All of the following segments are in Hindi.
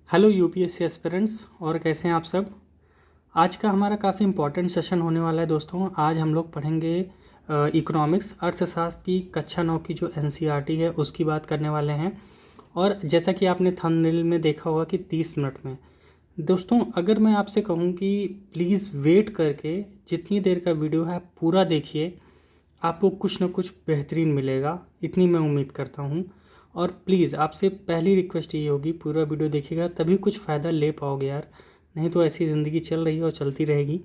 हेलो यूपीएससी एस्पिरेंट्स, और कैसे हैं आप सब। आज का हमारा काफ़ी इम्पोर्टेंट सेशन होने वाला है दोस्तों। आज हम लोग पढ़ेंगे इकोनॉमिक्स अर्थशास्त्र की कक्षा 9 की जो एनसीईआरटी है उसकी बात करने वाले हैं। और जैसा कि आपने थंबनेल में देखा होगा कि 30 मिनट में। दोस्तों, अगर मैं आपसे कहूँ कि प्लीज़ वेट करके जितनी देर का वीडियो है पूरा देखिए, आपको कुछ ना कुछ बेहतरीन मिलेगा, इतनी मैं उम्मीद करता हूँ। और प्लीज़ आपसे पहली रिक्वेस्ट ये होगी, पूरा वीडियो देखिएगा तभी कुछ फ़ायदा ले पाओगे यार, नहीं तो ऐसी ज़िंदगी चल रही है और चलती रहेगी,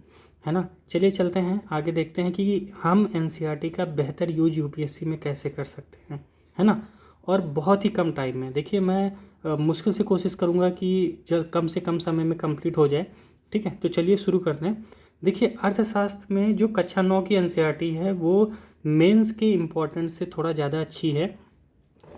है ना। चलिए चलते हैं आगे, देखते हैं कि हम एनसीईआरटी का बेहतर यूज यूपीएससी में कैसे कर सकते हैं, है ना। और बहुत ही कम टाइम में, देखिए मैं मुश्किल से कोशिश करूँगा कि जब कम से कम समय में कंप्लीट हो जाए। ठीक है, तो चलिए शुरू करते हैं। देखिए, अर्थशास्त्र में जो कक्षा 9 की एनसीईआरटी है वो मेंस के इम्पोर्टेंस से थोड़ा ज़्यादा अच्छी है।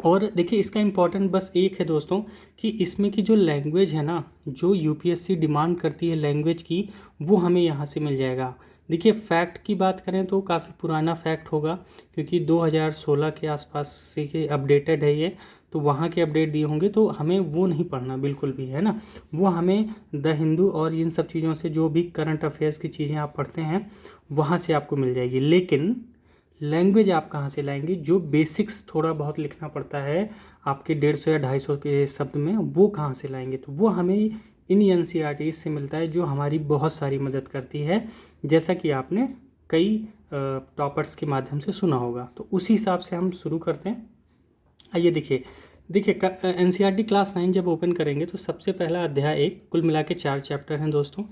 और देखिए, इसका इम्पोर्टेंट बस एक है दोस्तों, कि इसमें की जो लैंग्वेज है ना, जो यूपीएससी डिमांड करती है लैंग्वेज की, वो हमें यहाँ से मिल जाएगा। देखिए, फैक्ट की बात करें तो काफ़ी पुराना फैक्ट होगा, क्योंकि 2016 के आसपास से के अपडेटेड है ये, तो वहाँ के अपडेट दिए होंगे, तो हमें वो नहीं पढ़ना बिल्कुल भी, है ना। वो हमें द हिंदू और इन सब चीज़ों से, जो भी करंट अफेयर्स की चीज़ें आप पढ़ते हैं वहाँ से आपको मिल जाएगी। लेकिन लैंग्वेज आप कहाँ से लाएंगे, जो बेसिक्स थोड़ा बहुत लिखना पड़ता है आपके 150 या 250 के शब्द में, वो कहाँ से लाएंगे, तो वो हमें इन एनसीईआरटी से मिलता है, जो हमारी बहुत सारी मदद करती है, जैसा कि आपने कई टॉपर्स के माध्यम से सुना होगा। तो उसी हिसाब से हम शुरू करते हैं। आइए देखिए देखिए एनसीईआरटी क्लास 9 जब ओपन करेंगे तो सबसे पहला अध्याय एक, कुल मिला के 4 चैप्टर हैं दोस्तों।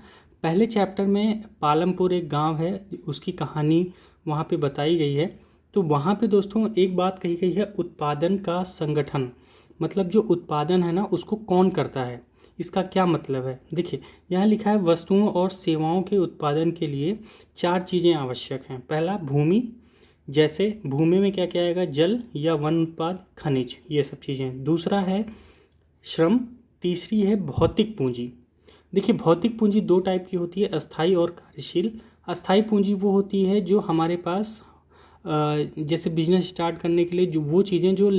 पहले चैप्टर में पालमपुर एक गांव है, उसकी कहानी वहाँ पे बताई गई है। तो वहाँ पे दोस्तों एक बात कही गई है, उत्पादन का संगठन, मतलब जो उत्पादन है ना उसको कौन करता है, इसका क्या मतलब है। देखिए, यहाँ लिखा है वस्तुओं और सेवाओं के उत्पादन के लिए 4 चीज़ें आवश्यक हैं। पहला, भूमि, जैसे भूमि में क्या क्या आएगा, जल या वन उत्पाद, खनिज, ये सब चीज़ें। दूसरा है श्रम। तीसरी है भौतिक पूंजी। देखिए, भौतिक पूंजी 2 टाइप की होती है, अस्थाई और कार्यशील। अस्थाई पूंजी वो होती है जो हमारे पास जैसे बिजनेस स्टार्ट करने के लिए जो वो चीज़ें जो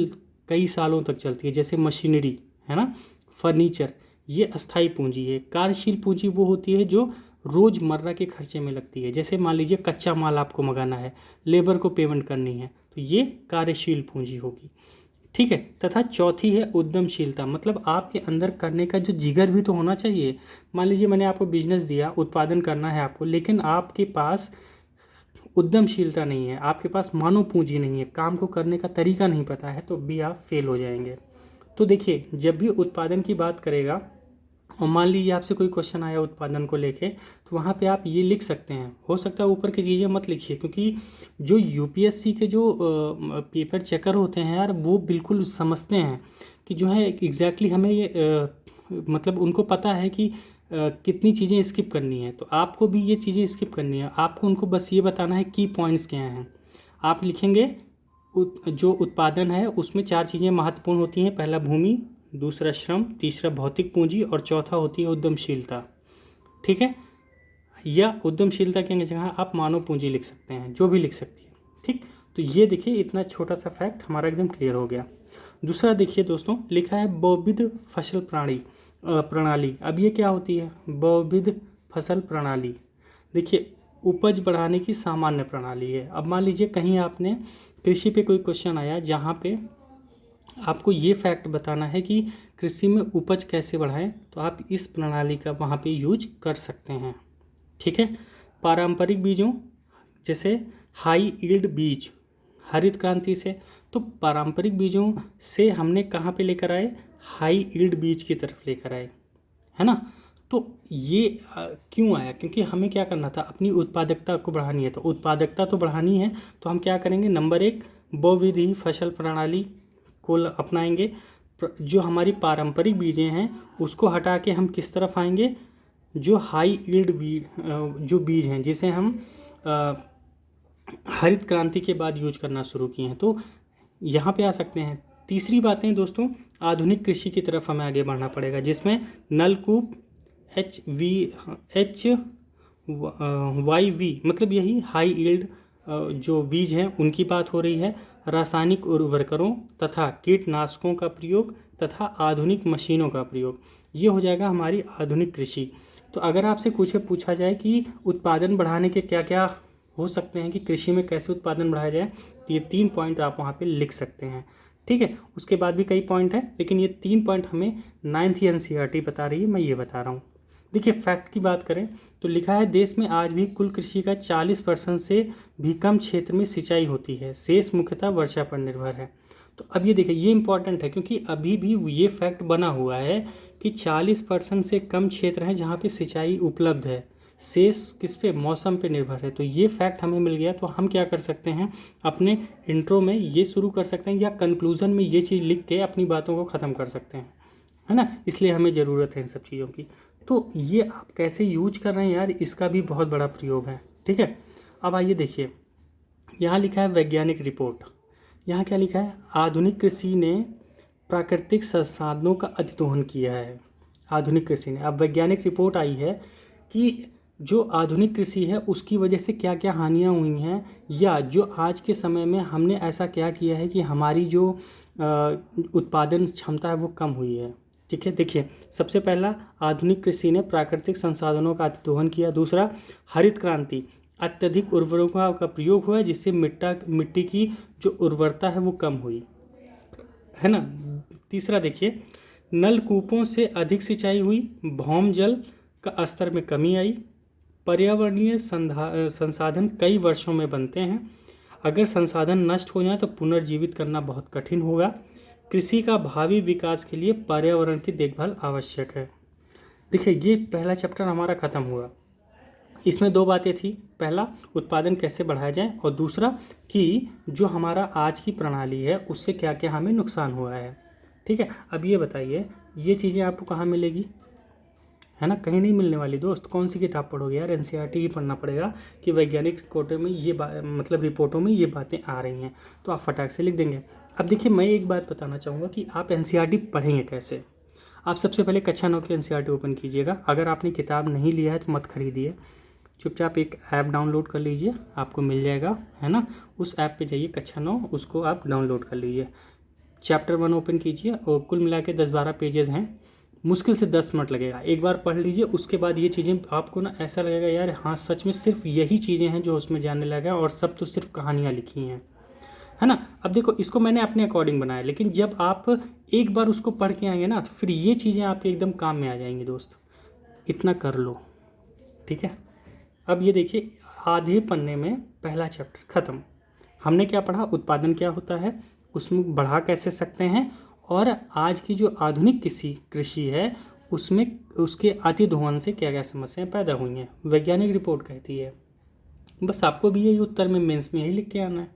कई सालों तक चलती है, जैसे मशीनरी, है ना, फर्नीचर, ये अस्थाई पूंजी है। कार्यशील पूंजी वो होती है जो रोज़मर्रा के खर्चे में लगती है, जैसे मान लीजिए कच्चा माल आपको मंगाना है, लेबर को पेमेंट करनी है, तो ये कार्यशील पूंजी होगी। ठीक है। तथा चौथी है उद्यमशीलता, मतलब आपके अंदर करने का जो जिगर भी तो होना चाहिए। मान लीजिए मैंने आपको बिजनेस दिया, उत्पादन करना है आपको, लेकिन आपके पास उद्यमशीलता नहीं है, आपके पास मानव पूंजी नहीं है, काम को करने का तरीका नहीं पता है, तो भी आप फेल हो जाएंगे। तो देखिए, जब भी उत्पादन की बात करेगा और मान लीजिए आपसे कोई क्वेश्चन आया उत्पादन को लेके, तो वहाँ पे आप ये लिख सकते हैं। हो सकता है ऊपर की चीज़ें मत लिखिए, क्योंकि जो यूपीएससी के जो पेपर चेकर होते हैं यार, वो बिल्कुल समझते हैं कि जो है एग्जैक्टली हमें ये मतलब उनको पता है कि कितनी चीज़ें स्किप करनी है, तो आपको भी ये चीज़ें स्किप करनी है। आपको उनको बस ये बताना है की पॉइंट्स क्या हैं। आप लिखेंगे जो उत्पादन है उसमें 4 चीज़ें महत्वपूर्ण होती हैं। पहला भूमि, दूसरा श्रम, तीसरा भौतिक पूंजी और चौथा होती है उद्यमशीलता। ठीक है, या उद्यमशीलता की जगह आप मानव पूंजी लिख सकते हैं, जो भी लिख सकती है। ठीक, तो ये देखिए इतना छोटा सा फैक्ट हमारा एकदम क्लियर हो गया। दूसरा देखिए दोस्तों, लिखा है बहुविध फसल प्रणाली। अब ये क्या होती है बहुविध फसल प्रणाली। देखिए, उपज बढ़ाने की सामान्य प्रणाली है। अब मान लीजिए कहीं आपने कृषि पे कोई क्वेश्चन आया जहाँ पे आपको ये फैक्ट बताना है कि कृषि में उपज कैसे बढ़ाएं, तो आप इस प्रणाली का वहाँ पे यूज कर सकते हैं। ठीक है। पारंपरिक बीजों, जैसे हाई यील्ड बीज, हरित क्रांति से, तो पारंपरिक बीजों से हमने कहाँ पे लेकर आए, हाई यील्ड बीज की तरफ लेकर आए, है ना। तो ये क्यों आया, क्योंकि हमें क्या करना था, अपनी उत्पादकता को बढ़ानी है। तो उत्पादकता तो बढ़ानी है, तो हम क्या करेंगे, नंबर 1 बहुविधि फसल प्रणाली को अपनाएंगे। जो हमारी पारंपरिक बीजें हैं उसको हटा के हम किस तरफ आएंगे, जो हाई यील्ड जो बीज हैं, जिसे हम हरित क्रांति के बाद यूज करना शुरू किए हैं, तो यहाँ पे आ सकते हैं। तीसरी बातें दोस्तों, आधुनिक कृषि की तरफ हमें आगे बढ़ना पड़ेगा, जिसमें नलकूप, HV HYV, मतलब यही हाई यील्ड जो बीज हैं उनकी बात हो रही है, रासायनिक उर्वरकों तथा कीटनाशकों का प्रयोग तथा आधुनिक मशीनों का प्रयोग, ये हो जाएगा हमारी आधुनिक कृषि। तो अगर आपसे कुछ पूछा जाए कि उत्पादन बढ़ाने के क्या क्या हो सकते हैं, कि कृषि में कैसे उत्पादन बढ़ाया जाए, तो ये 3 पॉइंट आप वहाँ पे लिख सकते हैं। ठीक है, उसके बाद भी कई पॉइंट हैं, लेकिन ये 3 पॉइंट हमें 9th एनसीईआरटी बता रही है, मैं ये बता रहा हूँ। देखिए फैक्ट की बात करें तो लिखा है देश में आज भी कुल कृषि का 40% से भी कम क्षेत्र में सिंचाई होती है, शेष मुख्यतः वर्षा पर निर्भर है। तो अब ये देखिए, ये इंपॉर्टेंट है क्योंकि अभी भी ये फैक्ट बना हुआ है कि 40% से कम क्षेत्र हैं जहाँ पे सिंचाई उपलब्ध है, शेष किस पे, मौसम पे निर्भर है। तो ये फैक्ट हमें मिल गया, तो हम क्या कर सकते हैं, अपने इंट्रो में ये शुरू कर सकते हैं या कंक्लूजन में ये चीज़ लिख के अपनी बातों को ख़त्म कर सकते हैं, है ना। इसलिए हमें ज़रूरत है इन सब चीज़ों की। तो ये आप कैसे यूज कर रहे हैं यार, इसका भी बहुत बड़ा प्रयोग है। ठीक है, अब आइए देखिए, यहाँ लिखा है वैज्ञानिक रिपोर्ट। यहाँ क्या लिखा है, आधुनिक कृषि ने प्राकृतिक संसाधनों का अतिदोहन किया है। आधुनिक कृषि ने, अब वैज्ञानिक रिपोर्ट आई है कि जो आधुनिक कृषि है उसकी वजह से क्या क्या हानियाँ हुई हैं, या जो आज के समय में हमने ऐसा क्या किया है कि हमारी जो उत्पादन क्षमता है वो कम हुई है। ठीक है, देखिए सबसे पहला, आधुनिक कृषि ने प्राकृतिक संसाधनों का अतिदोहन किया। दूसरा, हरित क्रांति, अत्यधिक उर्वरकों का प्रयोग हुआ जिससे मिट्टी की जो उर्वरता है वो कम हुई, है ना। तीसरा देखिए, नलकूपों से अधिक सिंचाई हुई, भौम जल का स्तर में कमी आई, पर्यावरणीय संसाधन कई वर्षों में बनते हैं, अगर संसाधन नष्ट हो जाए तो पुनर्जीवित करना बहुत कठिन होगा, कृषि का भावी विकास के लिए पर्यावरण की देखभाल आवश्यक है। देखिए ये पहला चैप्टर हमारा ख़त्म हुआ। इसमें 2 बातें थी, पहला उत्पादन कैसे बढ़ाया जाए, और दूसरा कि जो हमारा आज की प्रणाली है उससे क्या क्या हमें नुकसान हुआ है। ठीक है, अब ये बताइए, ये चीज़ें आपको कहाँ मिलेगी, है ना, कहीं नहीं मिलने वाली दोस्त। कौन सी किताब पढ़ोगे यार, एनसीईआरटी ही पढ़ना पड़ेगा कि वैज्ञानिक रिपोर्टों में ये मतलब रिपोर्टों में ये बातें आ रही हैं, तो आप फटाक से लिख देंगे। अब देखिए, मैं एक बात बताना चाहूँगा कि आप एनसीईआरटी पढ़ेंगे कैसे। आप सबसे पहले कक्षा 9 की एनसीईआरटी ओपन कीजिएगा। अगर आपने किताब नहीं लिया है तो मत खरीदिए, चुपचाप एक ऐप डाउनलोड कर लीजिए, आपको मिल जाएगा, है ना। उस ऐप पे जाइए, कक्षा 9, उसको आप डाउनलोड कर लीजिए। चैप्टर 1 ओपन कीजिए और कुल मिला के 10-12 पेजेस हैं, मुश्किल से 10 मिनट लगेगा, एक बार पढ़ लीजिए। उसके बाद ये चीज़ें आपको ना ऐसा लगेगा यार हाँ सच में सिर्फ यही चीज़ें हैं जो उसमें जानने लगा, और सब तो सिर्फ कहानियाँ लिखी हैं, है ना। अब देखो, इसको मैंने अपने अकॉर्डिंग बनाया, लेकिन जब आप एक बार उसको पढ़ के आएंगे ना तो फिर ये चीज़ें आपके एकदम काम में आ जाएंगी दोस्त। इतना कर लो, ठीक है। अब ये देखिए, आधे पन्ने में पहला चैप्टर ख़त्म। हमने क्या पढ़ा, उत्पादन क्या होता है, उसमें बढ़ा कैसे सकते हैं, और आज की जो आधुनिक कृषि है उसमें उसके अतिदोहन से क्या क्या समस्याएं पैदा हुई हैं, वैज्ञानिक रिपोर्ट कहती है। बस आपको भी यही उत्तर में मेंस में यही लिख के आना है,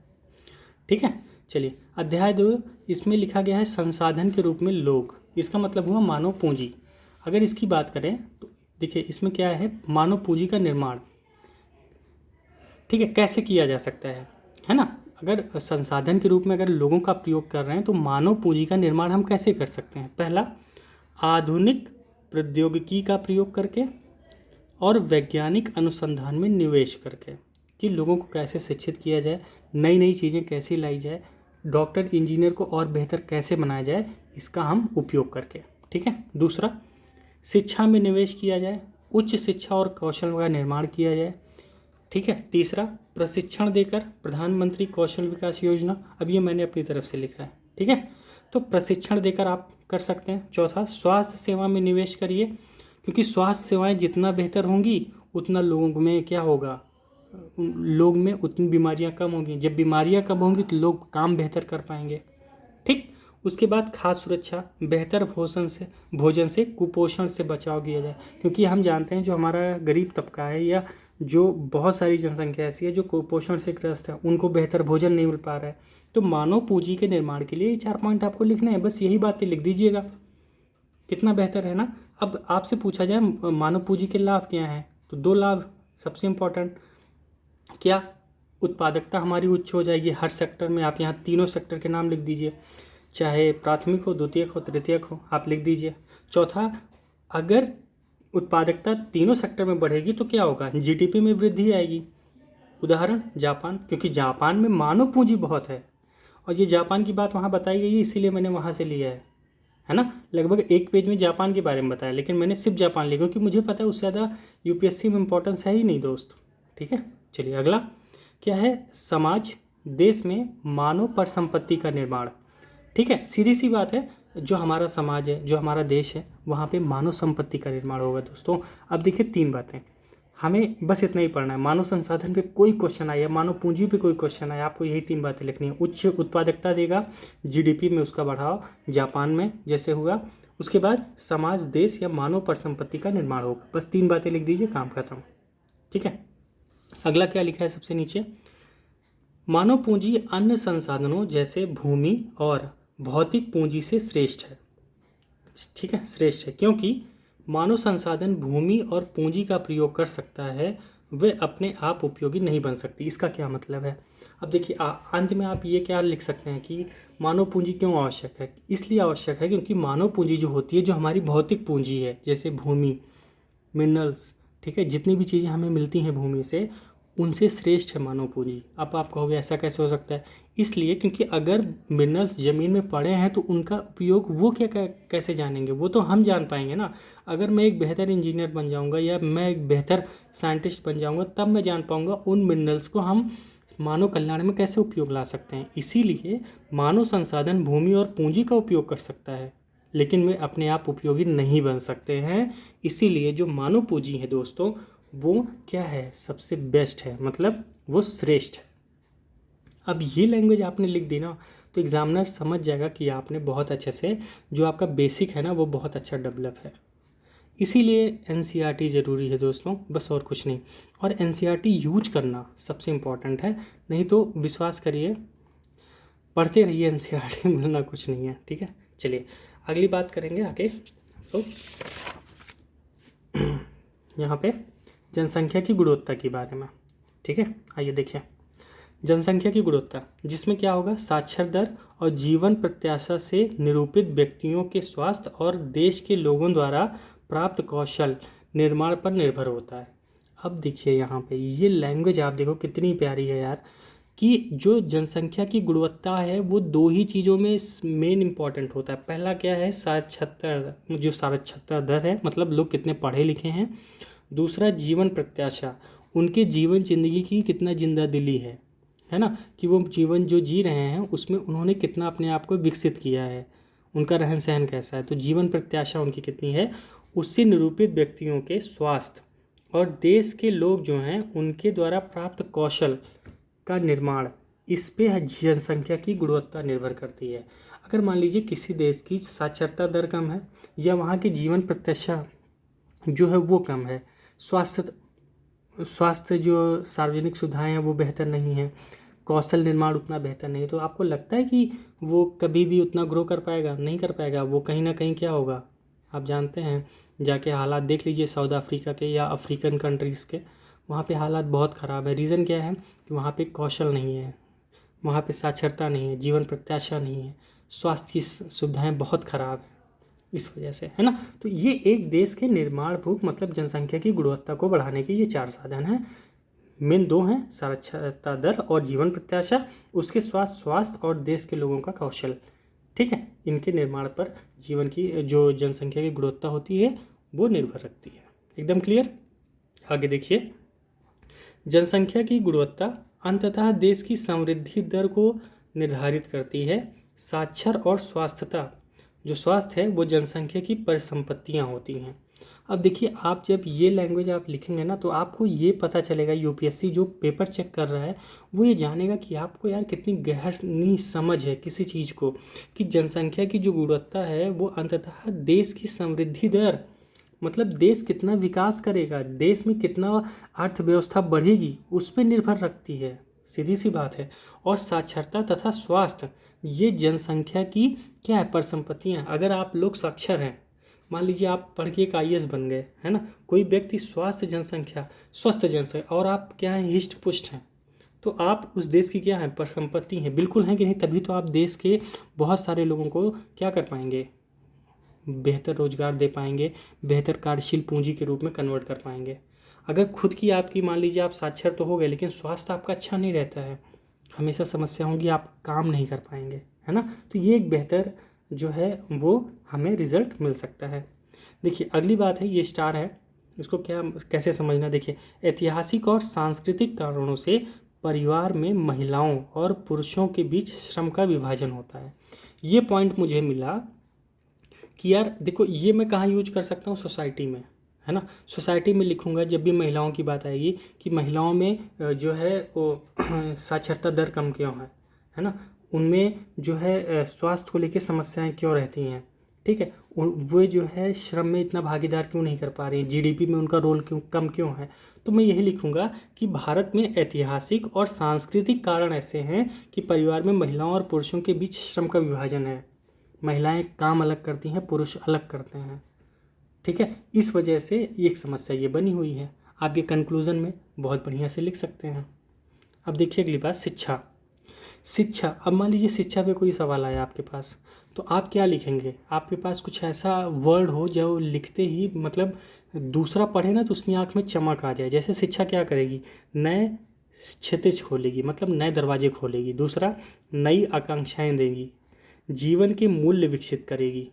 ठीक है। चलिए, अध्याय 2, इसमें लिखा गया है संसाधन के रूप में लोग, इसका मतलब हुआ मानव पूंजी। अगर इसकी बात करें तो देखिए इसमें क्या है, मानव पूंजी का निर्माण, ठीक है, कैसे किया जा सकता है ना। अगर संसाधन के रूप में अगर लोगों का प्रयोग कर रहे हैं तो मानव पूंजी का निर्माण हम कैसे कर सकते हैं। पहला, आधुनिक प्रौद्योगिकी का प्रयोग करके और वैज्ञानिक अनुसंधान में निवेश करके, कि लोगों को कैसे शिक्षित किया जाए, नई नई चीज़ें कैसे लाई जाए, डॉक्टर इंजीनियर को और बेहतर कैसे बनाया जाए, इसका हम उपयोग करके, ठीक है। दूसरा, शिक्षा में निवेश किया जाए, उच्च शिक्षा और कौशल का निर्माण किया जाए, ठीक है। तीसरा, प्रशिक्षण देकर, प्रधानमंत्री कौशल विकास योजना, अब ये मैंने अपनी तरफ से लिखा है, ठीक है, तो प्रशिक्षण देकर आप कर सकते हैं। चौथा, स्वास्थ्य सेवा में निवेश करिए, क्योंकि स्वास्थ्य सेवाएं जितना बेहतर होंगी उतना लोगों में क्या होगा, लोग में उतनी बीमारियां कम होंगी, जब बीमारियां कम होंगी तो लोग काम बेहतर कर पाएंगे, ठीक। उसके बाद खाद्य सुरक्षा, बेहतर भोजन से कुपोषण से बचाव किया जाए, क्योंकि हम जानते हैं जो हमारा गरीब तबका है या जो बहुत सारी जनसंख्या ऐसी है जो कुपोषण से ग्रस्त है, उनको बेहतर भोजन नहीं मिल पा रहा है। तो मानव पूंजी के निर्माण के लिए 4 पॉइंट आपको लिखने हैं, बस यही बातें लिख दीजिएगा, कितना बेहतर है ना। अब आपसे पूछा जाए मानव पूंजी के लाभ क्या हैं, तो 2 लाभ सबसे इम्पोर्टेंट, क्या, उत्पादकता हमारी उच्च हो जाएगी हर सेक्टर में। आप यहाँ तीनों सेक्टर के नाम लिख दीजिए, चाहे प्राथमिक हो, द्वितीयक हो, तृतीयक हो, आप लिख दीजिए। चौथा, अगर उत्पादकता तीनों सेक्टर में बढ़ेगी तो क्या होगा, जीडीपी में वृद्धि आएगी, उदाहरण जापान, क्योंकि जापान में मानव पूंजी बहुत है और ये जापान की बात वहाँ बताई गई है, इसीलिए मैंने वहाँ से लिया है ना। लगभग एक पेज में जापान के बारे में बताया, लेकिन मैंने सिर्फ जापान लिया क्योंकि मुझे पता है उससे ज़्यादा यूपीएससी में इंपॉर्टेंस है ही नहीं दोस्त। ठीक है, चलिए अगला क्या है, समाज देश में मानव पर संपत्ति का निर्माण। ठीक है, सीधी सी बात है, जो हमारा समाज है, जो हमारा देश है, वहाँ पे मानव संपत्ति का निर्माण होगा दोस्तों। अब देखिए 3 बातें, हमें बस इतना ही पढ़ना है। मानव संसाधन पे कोई क्वेश्चन आया, मानव पूंजी पे कोई क्वेश्चन आया, आपको यही 3 बातें लिखनी है। उच्च उत्पादकता देगा, जीडीपी में उसका बढ़ाव जापान में जैसे हुआ। उसके बाद समाज देश या मानव पर संपत्ति का निर्माण होगा। बस 3 बातें लिख दीजिए, काम खत्म। ठीक है, अगला क्या लिखा है सबसे नीचे, मानव पूंजी अन्य संसाधनों जैसे भूमि और भौतिक पूंजी से श्रेष्ठ है। ठीक है, श्रेष्ठ है क्योंकि मानव संसाधन भूमि और पूंजी का प्रयोग कर सकता है, वे अपने आप उपयोगी नहीं बन सकती। इसका क्या मतलब है, अब देखिए अंत में आप ये क्या लिख सकते हैं कि मानव पूंजी क्यों आवश्यक है। इसलिए आवश्यक है क्योंकि मानव पूंजी जो होती है, जो हमारी भौतिक पूंजी है, जैसे भूमि, मिनरल्स, ठीक है, जितनी भी चीज़ें हमें मिलती हैं भूमि से, उनसे श्रेष्ठ है मानव पूंजी। अब आप कहोगे ऐसा कैसे हो सकता है, इसलिए क्योंकि अगर मिनरल्स ज़मीन में पड़े हैं तो उनका उपयोग वो कैसे जानेंगे, वो तो हम जान पाएंगे ना। अगर मैं एक बेहतर इंजीनियर बन जाऊंगा या मैं एक बेहतर साइंटिस्ट बन जाऊंगा, तब मैं जान पाऊंगा उन मिनरल्स को हम मानव कल्याण में कैसे उपयोग ला सकते हैं। इसीलिए मानव संसाधन भूमि और पूंजी का उपयोग कर सकता है, लेकिन वे अपने आप उपयोगी नहीं बन सकते हैं। इसीलिए जो मानव पूंजी है दोस्तों, वो क्या है, सबसे बेस्ट है, मतलब वो श्रेष्ठ है। अब ये लैंग्वेज आपने लिख दी ना, तो एग्जामिनर समझ जाएगा कि आपने बहुत अच्छे से, जो आपका बेसिक है ना, वो बहुत अच्छा डेवलप है। इसीलिए एनसीईआरटी ज़रूरी है दोस्तों, बस और कुछ नहीं। और एनसीईआरटी यूज करना सबसे इम्पॉर्टेंट है, नहीं तो विश्वास करिए पढ़ते रहिए, एनसीईआरटी मिलना कुछ नहीं है। ठीक है, चलिए अगली बात करेंगे आगे। तो यहाँ पे जनसंख्या की गुणवत्ता के बारे में। ठीक है, आइए देखिए जनसंख्या की गुणवत्ता, जिसमें क्या होगा, साक्षर दर और जीवन प्रत्याशा से निरूपित व्यक्तियों के स्वास्थ्य और देश के लोगों द्वारा प्राप्त कौशल निर्माण पर निर्भर होता है। अब देखिए यहाँ पे ये लैंग्वेज आप देखो कितनी प्यारी है यार, कि जो जनसंख्या की गुणवत्ता है वो 2 ही चीज़ों में मेन इंपॉर्टेंट होता है। पहला क्या है, साक्षरता, जो साक्षरता दर है, मतलब लोग कितने पढ़े लिखे हैं। दूसरा जीवन प्रत्याशा, उनके जीवन जिंदगी की कितना जिंदा दिली है ना, कि वो जीवन जो जी रहे हैं उसमें उन्होंने कितना अपने आप को विकसित किया है, उनका रहन सहन कैसा है। तो जीवन प्रत्याशा उनकी कितनी है, उससे निरूपित व्यक्तियों के स्वास्थ्य और देश के लोग जो हैं उनके द्वारा प्राप्त कौशल का निर्माण, इस पे जनसंख्या की गुणवत्ता निर्भर करती है। अगर मान लीजिए किसी देश की साक्षरता दर कम है या वहाँ की जीवन प्रत्याशा जो है वो कम है, स्वास्थ्य जो सार्वजनिक सुविधाएं हैं वो बेहतर नहीं है, कौशल निर्माण उतना बेहतर नहीं है, तो आपको लगता है कि वो कभी भी उतना ग्रो कर पाएगा, नहीं कर पाएगा। वो कहीं ना कहीं क्या होगा, आप जानते हैं, जाके हालात देख लीजिए साउथ अफ्रीका के या अफ्रीकन कंट्रीज़ के, वहाँ पे हालात बहुत ख़राब है। रीज़न क्या है कि वहाँ पे कौशल नहीं है, वहाँ पे साक्षरता नहीं है, जीवन प्रत्याशा नहीं है, स्वास्थ्य की सुविधाएँ बहुत ख़राब है, इस वजह से, है ना। तो ये एक देश के निर्माण भूख, मतलब जनसंख्या की गुणवत्ता को बढ़ाने के ये 4 साधन हैं। मेन 2 हैं, साक्षरता दर और जीवन प्रत्याशा, उसके स्वास्थ्य और देश के लोगों का कौशल। ठीक है, इनके निर्माण पर जीवन की जो जनसंख्या की गुणवत्ता होती है वो निर्भर रखती है। एकदम क्लियर। आगे देखिए, जनसंख्या की गुणवत्ता अंततः देश की समृद्धि दर को निर्धारित करती है। साक्षर और स्वास्थ्यता, जो स्वास्थ्य है वो जनसंख्या की परिसंपत्तियाँ होती हैं। अब देखिए आप जब ये लैंग्वेज आप लिखेंगे ना, तो आपको ये पता चलेगा, यूपीएससी जो पेपर चेक कर रहा है वो ये जानेगा कि आपको यार कितनी गहरी समझ है किसी चीज़ को, कि जनसंख्या की जो गुणवत्ता है वो अंततः देश की समृद्धि दर, मतलब देश कितना विकास करेगा, देश में कितना अर्थव्यवस्था बढ़ेगी, उस पर निर्भर रखती है, सीधी सी बात है। और साक्षरता तथा स्वास्थ्य, ये जनसंख्या की क्या है, परिसंपत्तियाँ। अगर आप लोग साक्षर हैं, मान लीजिए आप पढ़ के एक आईएएस बन गए, है ना, कोई व्यक्ति स्वस्थ जनसंख्या और आप क्या हैं, हिष्ट पुष्ट हैं, तो आप उस देश की क्या है, परिसंपत्ति हैं, बिल्कुल हैं कि नहीं। तभी तो आप देश के बहुत सारे लोगों को क्या कर पाएंगे, बेहतर रोजगार दे पाएंगे, बेहतर कार्यशील पूंजी के रूप में कन्वर्ट कर पाएंगे। अगर खुद की आपकी मान लीजिए आप साक्षर तो हो गए लेकिन स्वास्थ्य आपका अच्छा नहीं रहता है, हमेशा समस्या होगी, आप काम नहीं कर पाएंगे, है ना। तो ये एक बेहतर जो है वो हमें रिजल्ट मिल सकता है। देखिए अगली बात है, ये स्टार है, इसको क्या कैसे समझना। देखिए ऐतिहासिक और सांस्कृतिक कारणों से परिवार में महिलाओं और पुरुषों के बीच श्रम का विभाजन होता है। ये पॉइंट मुझे मिला कि यार देखो ये मैं कहाँ यूज कर सकता हूँ, सोसाइटी में, है ना। सोसाइटी में लिखूंगा जब भी महिलाओं की बात आएगी कि महिलाओं में जो है वो साक्षरता दर कम क्यों है ना, उनमें जो है स्वास्थ्य को लेकर समस्याएं क्यों रहती हैं, ठीक है, वो जो है श्रम में इतना भागीदार क्यों नहीं कर पा रही हैं, जीडीपी में उनका रोल क्यों कम क्यों है। तो मैं यही लिखूंगा कि भारत में ऐतिहासिक और सांस्कृतिक कारण ऐसे हैं कि परिवार में महिलाओं और पुरुषों के बीच श्रम का विभाजन है। महिलाएं काम अलग करती हैं, पुरुष अलग करते हैं, ठीक है। इस वजह से एक समस्या ये बनी हुई है। आप ये कंक्लूजन में बहुत बढ़िया से लिख सकते हैं। अब देखिए अगली बात, शिक्षा। शिक्षा, अब मान लीजिए शिक्षा पे कोई सवाल आया आपके पास, तो आप क्या लिखेंगे। आपके पास कुछ ऐसा वर्ड हो जो लिखते ही मतलब दूसरा पढ़े ना तो उसकी आंख में चमक आ जाए। जैसे शिक्षा क्या करेगी, नए क्षितिज खोलेगी, मतलब नए दरवाजे खोलेगी। दूसरा, नई आकांक्षाएं देगी, जीवन के मूल्य विकसित करेगी,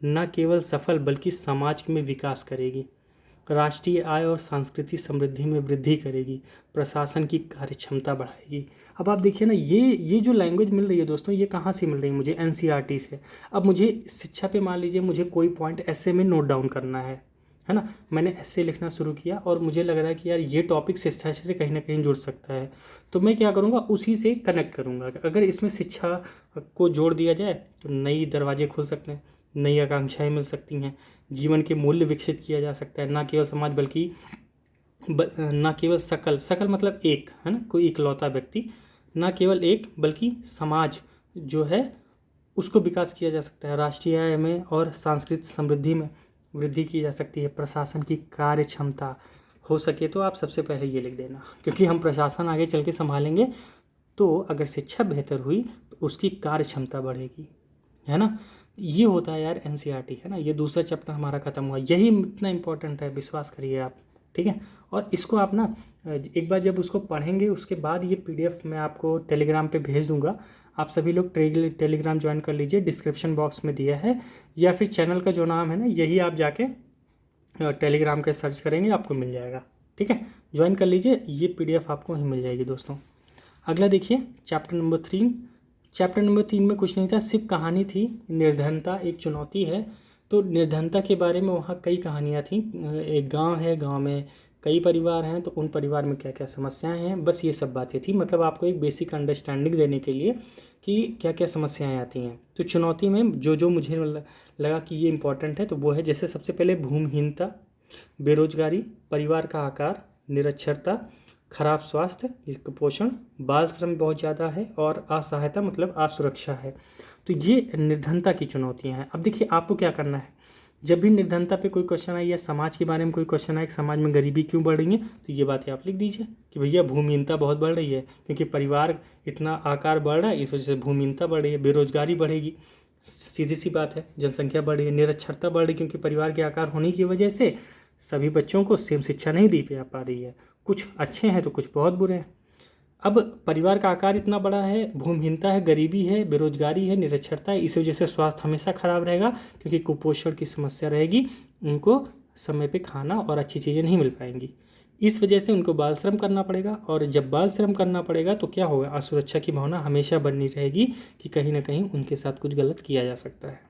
न केवल सफल बल्कि समाज में विकास करेगी, राष्ट्रीय आय और सांस्कृतिक समृद्धि में वृद्धि करेगी, प्रशासन की कार्यक्षमता बढ़ाएगी। अब आप देखिए ना, ये जो लैंग्वेज मिल रही है दोस्तों, ये कहाँ से मिल रही है मुझे, एनसीईआरटी से। अब मुझे शिक्षा पे मान लीजिए मुझे कोई पॉइंट ऐसे में नोट डाउन करना है ना, मैंने ऐसे लिखना शुरू किया और मुझे लग रहा है कि यार ये टॉपिक शिक्षा से कहीं ना कहीं जुड़ सकता है, तो मैं क्या करूँगा, उसी से कनेक्ट करूँगा। अगर इसमें शिक्षा को जोड़ दिया जाए तो नई दरवाजे खुल सकते हैं, नई आकांक्षाएं मिल सकती हैं, जीवन के मूल्य विकसित किया जा सकता है, ना केवल समाज बल्कि ना केवल सकल मतलब एक, है ना, कोई इकलौता व्यक्ति, ना केवल एक बल्कि समाज जो है उसको विकास किया जा सकता है, राष्ट्रीय आय में और सांस्कृतिक समृद्धि में वृद्धि की जा सकती है, प्रशासन की कार्य क्षमता। हो सके तो आप सबसे पहले ये लिख देना, क्योंकि हम प्रशासन आगे चल के संभालेंगे, तो अगर शिक्षा बेहतर हुई तो उसकी कार्य क्षमता बढ़ेगी, है ना। ये होता है यार एनसीईआरटी, है ना। ये दूसरा चैप्टर हमारा खत्म हुआ, यही इतना इंपॉर्टेंट है, विश्वास करिए आप, ठीक है। और इसको आप ना एक बार जब उसको पढ़ेंगे उसके बाद ये पीडीएफ मैं आपको टेलीग्राम पे भेज दूंगा। आप सभी लोग टेलीग्राम ज्वाइन कर लीजिए, डिस्क्रिप्शन बॉक्स में दिया है, या फिर चैनल का जो नाम है ना यही आप जाके टेलीग्राम के सर्च करेंगे आपको मिल जाएगा, ठीक है। ज्वाइन कर लीजिए, ये पीडीएफ आपको वहीं मिल जाएगी दोस्तों। अगला देखिए चैप्टर नंबर 3। चैप्टर नंबर 3 में कुछ नहीं था, सिर्फ कहानी थी, निर्धनता एक चुनौती है। तो निर्धनता के बारे में वहाँ कई कहानियाँ थी। एक गांव है, गांव में कई परिवार हैं, तो उन परिवार में क्या क्या समस्याएं हैं, बस ये सब बातें थी। मतलब आपको एक बेसिक अंडरस्टैंडिंग देने के लिए कि क्या क्या समस्याएं आती हैं। तो चुनौती में जो मुझे लगा कि ये इंपॉर्टेंट है, तो वो है जैसे सबसे पहले भूमिहीनता, बेरोजगारी, परिवार का आकार, निरक्षरता, खराब स्वास्थ्य, कुपोषण, बाल श्रम बहुत ज़्यादा है, और असहायता मतलब असुरक्षा है। तो ये निर्धनता की चुनौतियां हैं। अब देखिए आपको क्या करना है, जब भी निर्धनता पे कोई क्वेश्चन आए या समाज के बारे में कोई क्वेश्चन आए, समाज में गरीबी क्यों बढ़ रही है, तो ये बातें आप लिख दीजिए कि भैया भूमिहीनता बहुत बढ़ रही है, क्योंकि परिवार इतना आकार बढ़ रहा है, इस वजह से भूमिहीनता बढ़ रही है, बेरोजगारी बढ़ेगी, सीधी सी बात है, जनसंख्या बढ़ रही है, निरक्षरता बढ़ रही है, क्योंकि परिवार के आकार होने की वजह से सभी बच्चों को सेम शिक्षा नहीं दी पा रही है, कुछ अच्छे हैं तो कुछ बहुत बुरे हैं। अब परिवार का आकार इतना बड़ा है, भूमिहीनता है, गरीबी है, बेरोजगारी है, निरक्षरता है, इस वजह से स्वास्थ्य हमेशा खराब रहेगा, क्योंकि कुपोषण की समस्या रहेगी, उनको समय पे खाना और अच्छी चीज़ें नहीं मिल पाएंगी, इस वजह से उनको बाल श्रम करना पड़ेगा। और जब बाल श्रम करना पड़ेगा तो क्या होगा, असुरक्षा की भावना हमेशा बनी रहेगी कि कहीं ना कहीं उनके साथ कुछ गलत किया जा सकता है।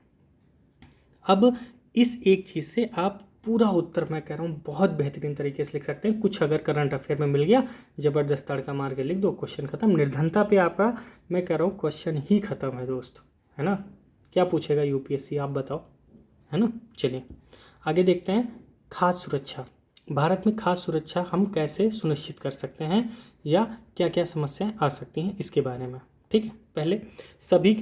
अब इस एक चीज़ से आप पूरा उत्तर, मैं कह रहा हूँ, बहुत बेहतरीन तरीके से लिख सकते हैं। कुछ अगर करंट अफेयर में मिल गया, ज़बरदस्त तड़का मार के लिख दो, क्वेश्चन खत्म। निर्धनता पे आपका मैं कह रहा हूँ क्वेश्चन ही खत्म है दोस्त, है ना। क्या पूछेगा यूपीएससी आप बताओ, है ना। चलिए आगे देखते हैं, खाद्य सुरक्षा। भारत में खाद्य सुरक्षा हम कैसे सुनिश्चित कर सकते हैं, या क्या क्या समस्याएं आ सकती हैं इसके बारे में, ठीक है। पहले सभी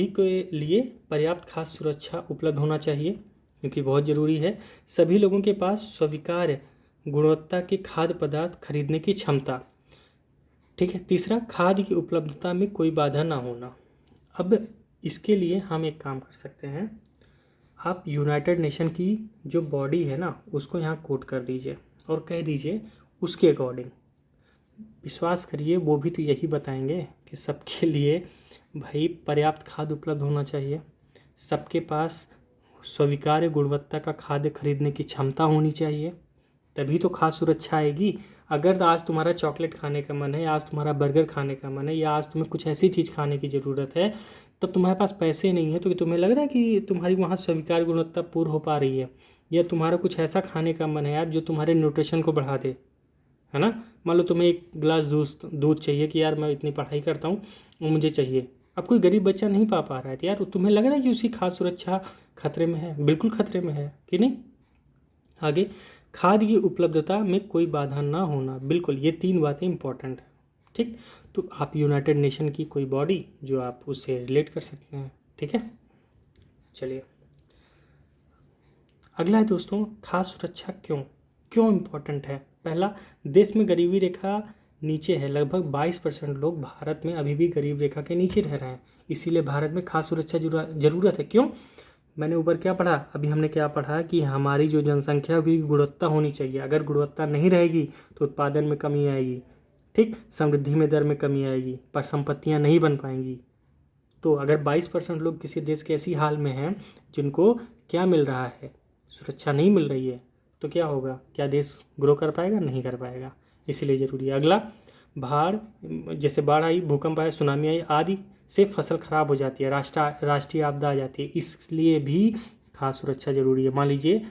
के लिए पर्याप्त खाद्य सुरक्षा उपलब्ध होना चाहिए, क्योंकि बहुत ज़रूरी है। सभी लोगों के पास स्वीकार्य गुणवत्ता के खाद्य पदार्थ खरीदने की क्षमता, ठीक है। तीसरा, खाद्य की उपलब्धता में कोई बाधा ना होना। अब इसके लिए हम एक काम कर सकते हैं, आप यूनाइटेड नेशन की जो बॉडी है ना उसको यहाँ कोट कर दीजिए, और कह दीजिए उसके अकॉर्डिंग। विश्वास करिए वो भी तो यही बताएंगे कि सबके लिए भाई पर्याप्त खाद्य उपलब्ध होना चाहिए, सबके पास स्वीकार्य गुणवत्ता का खाद्य खरीदने की क्षमता होनी चाहिए, तभी तो खाद्य सुरक्षा आएगी। अगर आज तुम्हारा चॉकलेट खाने का मन है, आज तुम्हारा बर्गर खाने का मन है, या आज तुम्हें कुछ ऐसी चीज़ खाने की ज़रूरत है, तब तुम्हारे पास पैसे नहीं है, तो तुम्हें लग रहा है कि तुम्हारी वहाँ स्वीकार्य गुणवत्ता पूर्ण हो पा रही है, या तुम्हारा कुछ ऐसा खाने का मन है यार जो तुम्हारे न्यूट्रिशन को बढ़ा दे, है ना। मान लो तुम्हें एक गिलास दूध चाहिए कि यार मैं इतनी पढ़ाई करता हूँ और मुझे चाहिए, अब कोई गरीब बच्चा नहीं पा रहा है, तो यार तुम्हें लग रहा है कि उसकी खाद्य सुरक्षा खतरे में है? बिल्कुल खतरे में है कि नहीं। आगे, खाद्य की उपलब्धता में कोई बाधा ना होना, बिल्कुल ये 3 बातें इंपॉर्टेंट है। ठीक, तो आप यूनाइटेड नेशन की कोई बॉडी जो आप उससे रिलेट कर सकते हैं। ठीक है, चलिए अगला है दोस्तों, खाद्य सुरक्षा क्यों क्यों इम्पोर्टेंट है। पहला, देश में गरीबी रेखा नीचे है, लगभग 22% लोग भारत में अभी भी गरीब रेखा के नीचे रह रहे हैं, इसीलिए भारत में खाद्य सुरक्षा जरूरत है। क्यों? मैंने ऊपर क्या पढ़ा, अभी हमने क्या पढ़ा कि हमारी जो जनसंख्या है उसकी गुणवत्ता होनी चाहिए, अगर गुणवत्ता नहीं रहेगी तो उत्पादन में कमी आएगी, ठीक, समृद्धि में दर में कमी आएगी, पर संपत्तियाँ नहीं बन पाएंगी। तो अगर 22% लोग किसी देश के ऐसी हाल में हैं जिनको क्या मिल रहा है, सुरक्षा नहीं मिल रही है, तो क्या होगा, क्या देश ग्रो कर पाएगा? नहीं कर पाएगा, इसीलिए ज़रूरी है। अगला, जैसे बाढ़ आई, भूकंप आया, सुनामी आई आदि से फसल खराब हो जाती है, राष्ट्रीय आपदा आ जाती है, इसलिए भी खाद्य सुरक्षा जरूरी है। मान लीजिए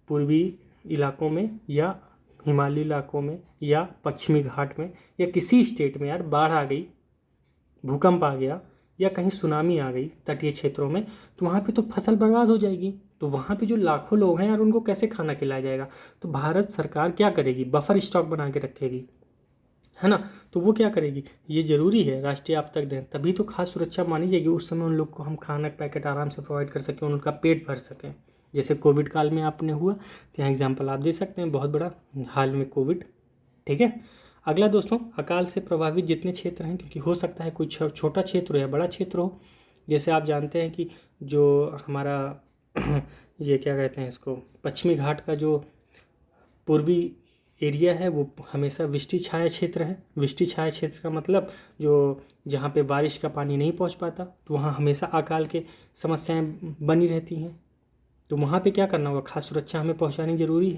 पूर्वी इलाकों में या हिमालयी इलाकों में या पश्चिमी घाट में या किसी स्टेट में यार बाढ़ आ गई, भूकंप आ गया या कहीं सुनामी आ गई तटीय क्षेत्रों में, तो वहाँ पे तो फसल बर्बाद हो जाएगी, तो वहाँ पे जो लाखों लोग हैं यार उनको कैसे खाना खिलाया जाएगा। तो भारत सरकार क्या करेगी, बफर स्टॉक बना के रखेगी, है ना। तो वो क्या करेगी, ये जरूरी है राष्ट्रीय आपदा दें, तभी तो खाद्य सुरक्षा मानी जाएगी। उस समय उन लोग को हम खाना पैकेट आराम से प्रोवाइड कर सकें, उनका पेट भर सकें, जैसे कोविड काल में आपने हुआ, तो यहाँ एग्जाम्पल आप दे सकते हैं, बहुत बड़ा हाल में कोविड। ठीक है, अगला दोस्तों, अकाल से प्रभावित जितने क्षेत्र हैं, क्योंकि हो सकता है कोई छोटा क्षेत्र हो या बड़ा क्षेत्र हो, जैसे आप जानते हैं कि जो हमारा ये क्या कहते हैं इसको, पश्चिमी घाट का जो पूर्वी एरिया है वो हमेशा वृष्टि छाया क्षेत्र है। वृष्टि छाया क्षेत्र का मतलब जो जहाँ पे बारिश का पानी नहीं पहुँच पाता, तो वहाँ हमेशा अकाल के समस्याएं बनी रहती हैं, तो वहाँ पे क्या करना होगा, खाद्य सुरक्षा हमें पहुँचानी जरूरी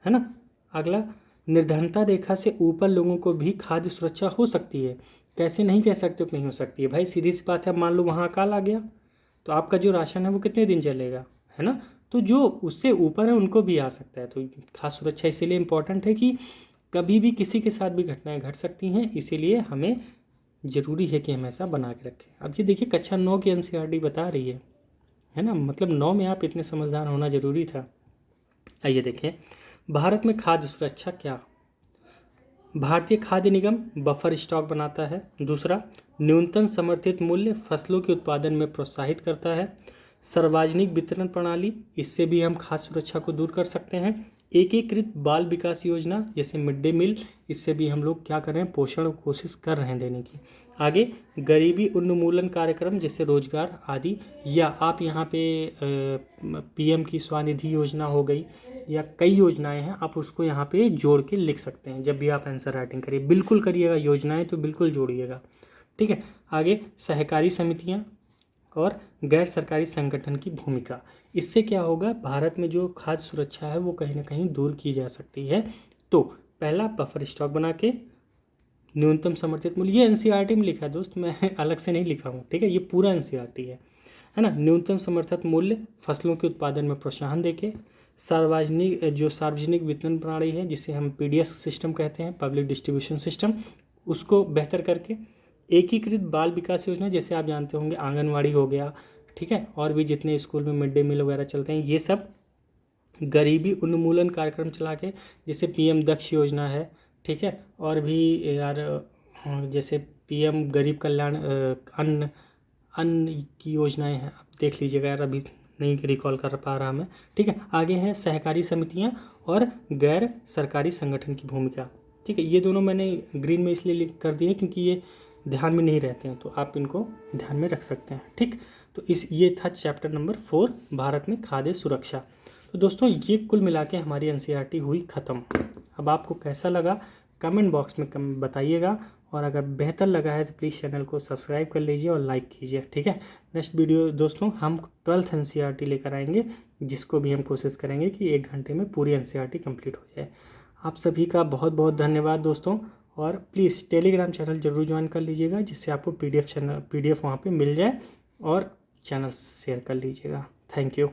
है ना। अगला, निर्धनता रेखा से ऊपर लोगों को भी खाद्य सुरक्षा हो सकती है। कैसे नहीं कह सकते हो, नहीं हो सकती है भाई, सीधी सी बात है। मान लो वहाँ अकाल आ गया तो आपका जो राशन है वो कितने दिन चलेगा, है ना। तो जो उससे ऊपर है उनको भी आ सकता है। तो खाद्य सुरक्षा इसीलिए इम्पोर्टेंट है कि कभी भी किसी के साथ भी घटनाएं घट सकती हैं, इसीलिए हमें ज़रूरी है कि हम ऐसा बना के रखें। अब ये देखिए कक्षा 9 की एनसीईआरटी बता रही है ना, मतलब 9 में आप इतने समझदार होना जरूरी था। आइए देखें, भारत में खाद्य सुरक्षा क्या। भारतीय खाद्य निगम बफर स्टॉक बनाता है। दूसरा, न्यूनतम समर्थित मूल्य फसलों के उत्पादन में प्रोत्साहित करता है। सार्वजनिक वितरण प्रणाली, इससे भी हम खाद्य सुरक्षा को दूर कर सकते हैं। एकीकृत बाल विकास योजना जैसे मिड डे मील, इससे भी हम लोग क्या कर रहे हैं, पोषण कोशिश कर रहे हैं देने की। आगे, गरीबी उन्मूलन कार्यक्रम जैसे रोजगार आदि, या आप यहाँ पे पीएम की स्वनिधि योजना हो गई, या कई योजनाएं हैं, आप उसको यहाँ पे जोड़ के लिख सकते हैं जब भी आप आंसर राइटिंग करिए। बिल्कुल करिएगा, योजनाएं तो बिल्कुल जोड़िएगा। ठीक है, आगे, सहकारी समितियाँ और गैर सरकारी संगठन की भूमिका, इससे क्या होगा, भारत में जो खाद्य सुरक्षा है वो कहीं ना कहीं दूर की जा सकती है। तो पहला, बफर स्टॉक बना के न्यूनतम समर्थित मूल्य, ये एनसीईआरटी में लिखा है दोस्त, मैं अलग से नहीं लिखा हूँ, ठीक है, ये पूरा एनसीईआरटी है ना। न्यूनतम समर्थित मूल्य, फसलों के उत्पादन में प्रोत्साहन देके, सार्वजनिक वितरण प्रणाली है जिसे हम पीडीएस सिस्टम कहते हैं, पब्लिक डिस्ट्रीब्यूशन सिस्टम, उसको बेहतर करके, एकीकृत बाल विकास योजना जैसे आप जानते होंगे आंगनवाड़ी हो गया, ठीक है, और भी जितने स्कूल में मिड डे मील वगैरह चलते हैं, ये सब गरीबी उन्मूलन कार्यक्रम चला के, जैसे पीएम दक्ष योजना है, ठीक है, और भी यार जैसे पीएम गरीब कल्याण अन्न की योजनाएं हैं, आप देख लीजिएगा यार, अभी नहीं रिकॉल कर पा रहा मैं। ठीक है, आगे है सहकारी समितियां और गैर सरकारी संगठन की भूमिका। ठीक है, ये दोनों मैंने ग्रीन में इसलिए लिख कर दिए क्योंकि ये ध्यान में नहीं रहते हैं, तो आप इनको ध्यान में रख सकते हैं। ठीक, तो ये था चैप्टर नंबर 4, भारत में खाद्य सुरक्षा। तो दोस्तों ये कुल मिला के हमारी एनसीईआरटी हुई ख़त्म। अब आपको कैसा लगा कमेंट बॉक्स में बताइएगा, और अगर बेहतर लगा है तो प्लीज़ चैनल को सब्सक्राइब कर लीजिए और लाइक कीजिए, ठीक है। नेक्स्ट वीडियो दोस्तों हम 12th NCERT लेकर आएंगे, जिसको भी हम कोशिश करेंगे कि 1 घंटे में पूरी NCERT कंप्लीट हो जाए। आप सभी का बहुत बहुत धन्यवाद दोस्तों, और प्लीज़ टेलीग्राम चैनल ज़रूर ज्वाइन कर लीजिएगा, जिससे आपको PDF वहाँ पे मिल जाए, और चैनल शेयर कर लीजिएगा। Thank you.